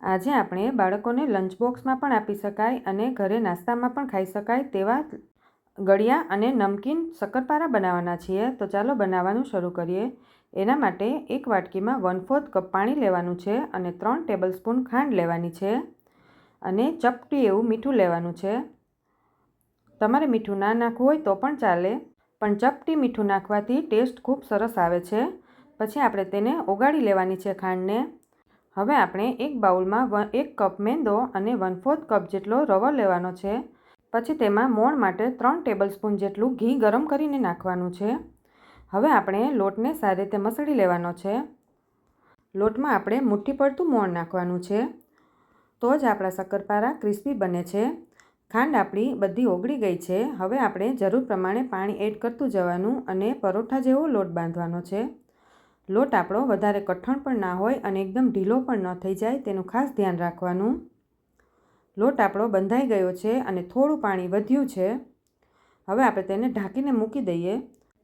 આજે આપણે બાળકોને લંચ બોક્સમાં પણ આપી શકાય અને ઘરે નાસ્તામાં પણ ખાઈ શકાય તેવા ગળ્યા અને નમકીન શક્કરપારા બનાવવાના છીએ. તો ચાલો બનાવવાનું શરૂ કરીએ. એના માટે એક વાટકીમાં 1/4 કપ પાણી લેવાનું છે અને 3 ટેબલસ્પૂન ખાંડ લેવાની છે અને ચપટી એવું મીઠું લેવાનું છે. તમારે મીઠું ના નાખવું હોય તો પણ ચાલે, પણ ચપટી મીઠું નાખવાથી ટેસ્ટ ખૂબ સરસ આવે છે. પછી આપણે તેને ઓગાળી લેવાની છે ખાંડને. હવે આપણે એક બાઉલમાં 1 કપ મેંદો અને 1/4 કપ જેટલો રવો લેવાનો છે. પછી તેમાં મોણ માટે 3 ટેબલસ્પૂન જેટલું ઘી ગરમ કરીને નાખવાનું છે. હવે આપણે લોટને સારી રીતે મસળી લેવાનો છે. લોટમાં આપણે મુઠ્ઠી પડતું મોણ નાખવાનું છે, તો જ આપણા શક્કરપારા ક્રિસ્પી બને છે. ખાંડ આપણી બધી ઓગળી ગઈ છે. હવે આપણે જરૂર પ્રમાણે પાણી એડ કરતું જવાનું અને પરોઠા જેવો લોટ બાંધવાનો છે. લોટ આપણો વધારે કઠણ પણ ના હોય અને એકદમ ઢીલો પણ ન થઈ જાય તેનું ખાસ ધ્યાન રાખવાનું. લોટ આપણો બંધાઈ ગયો છે અને થોડું પાણી વધ્યું છે. હવે આપણે તેને ઢાંકીને મૂકી દઈએ.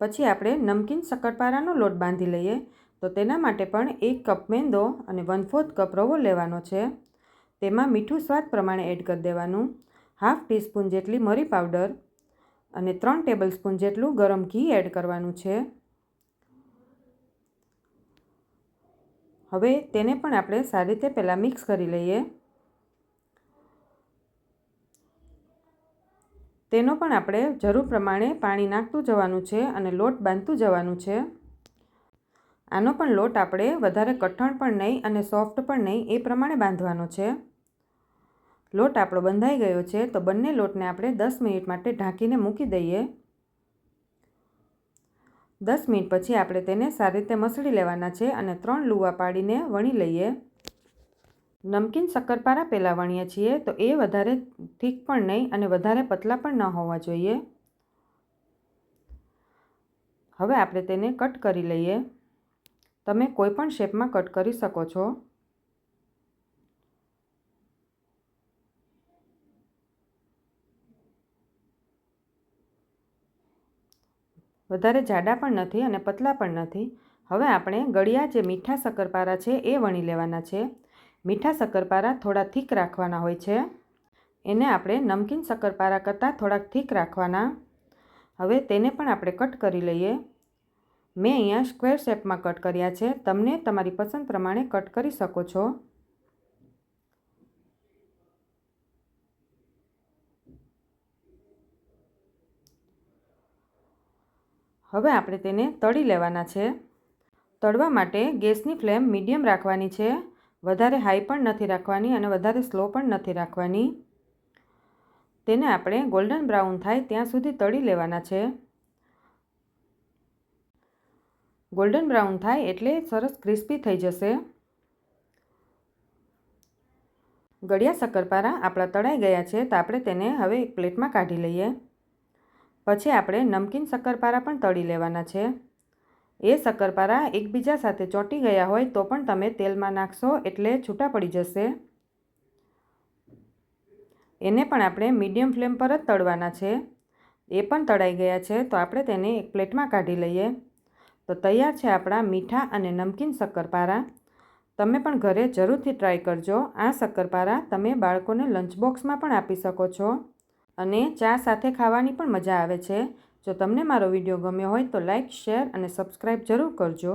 પછી આપણે નમકીન શક્કરપારાનો લોટ બાંધી લઈએ. તો તેના માટે પણ 1 કપ મેંદો અને 1/4 કપ રવો લેવાનો છે. તેમાં મીઠું સ્વાદ પ્રમાણે એડ કરી દેવાનું, 1/2 ટીસ્પૂન જેટલી મરી પાવડર અને 3 ટેબલસ્પૂન જેટલું ગરમ ઘી એડ કરવાનું છે. હવે તેને પણ આપણે સારી રીતે પહેલાં મિક્સ કરી લઈએ. તેનો પણ આપણે જરૂર પ્રમાણે પાણી નાખતું જવાનું છે અને લોટ બાંધતું જવાનું છે. આનો પણ લોટ આપણે વધારે કઠણ પણ નહીં અને સોફ્ટ પણ નહીં એ પ્રમાણે બાંધવાનો છે. લોટ આપણો બંધાઈ ગયો છે તો બંને લોટને આપણે 10 મિનિટ માટે ઢાંકીને મૂકી દઈએ. 10 મિનિટ પછી આપણે તેને સારી રીતે મસળી લેવાના છે અને 3 લુવા પાડીને વણી લઈએ. નમકીન શક્કરપારા પહેલાં વણીએ છીએ તો એ વધારે થીક પણ નહીં અને વધારે પતલા પણ ન હોવા જોઈએ. હવે આપણે તેને કટ કરી લઈએ. તમે કોઈ પણ શેપમાં કટ કરી શકો છો. વધારે જાડા પણ નથી અને પતલા પણ નથી. હવે આપણે ગળ્યા જે મીઠા શક્કરપારા છે એ વણી લેવાના છે. મીઠા શક્કરપારા થોડા થીક રાખવાના હોય છે. એને આપણે નમકીન શક્કરપારા કરતાં થોડાક થીક રાખવાના. હવે તેને પણ આપણે કટ કરી લઈએ. મેં અહીંયા સ્ક્વેર શેપમાં કટ કર્યા છે. તમને તમારી પસંદ પ્રમાણે કટ કરી શકો છો. હવે આપણે તેને તળી લેવાના છે. તળવા માટે ગેસની ફ્લેમ મીડિયમ રાખવાની છે. વધારે હાઈ પણ નથી રાખવાની અને વધારે સ્લો પણ નથી રાખવાની. તેને આપણે ગોલ્ડન બ્રાઉન થાય ત્યાં સુધી તળી લેવાના છે. ગોલ્ડન બ્રાઉન થાય એટલે સરસ ક્રિસ્પી થઈ જશે. ગળ્યા શક્કરપારા આપણા તળાઈ ગયા છે તો આપણે તેને હવે એક પ્લેટમાં કાઢી લઈએ. પછી આપણે નમકીન શક્કરપારા પણ તળી લેવાના છે. એ શક્કરપારા એકબીજા સાથે ચોંટી ગયા હોય તો પણ તમે તેલમાં નાખશો એટલે છૂટા પડી જશે. એને પણ આપણે મીડિયમ ફ્લેમ પર જ તળવાના છે. એ પણ તળાઈ ગયા છે તો આપણે તેને એક પ્લેટમાં કાઢી લઈએ. તો તૈયાર છે આપણા મીઠા અને નમકીન શક્કરપારા. તમે પણ ઘરે જરૂરથી ટ્રાય કરજો. આ શક્કરપારા તમે બાળકોને લંચ બોક્સમાં પણ આપી શકો છો અને ચા સાથે ખાવાની પણ મજા આવે છે. જો તમને મારો વિડીયો ગમ્યો હોય તો લાઇક, શેર અને સબસ્ક્રાઈબ જરૂર કરજો.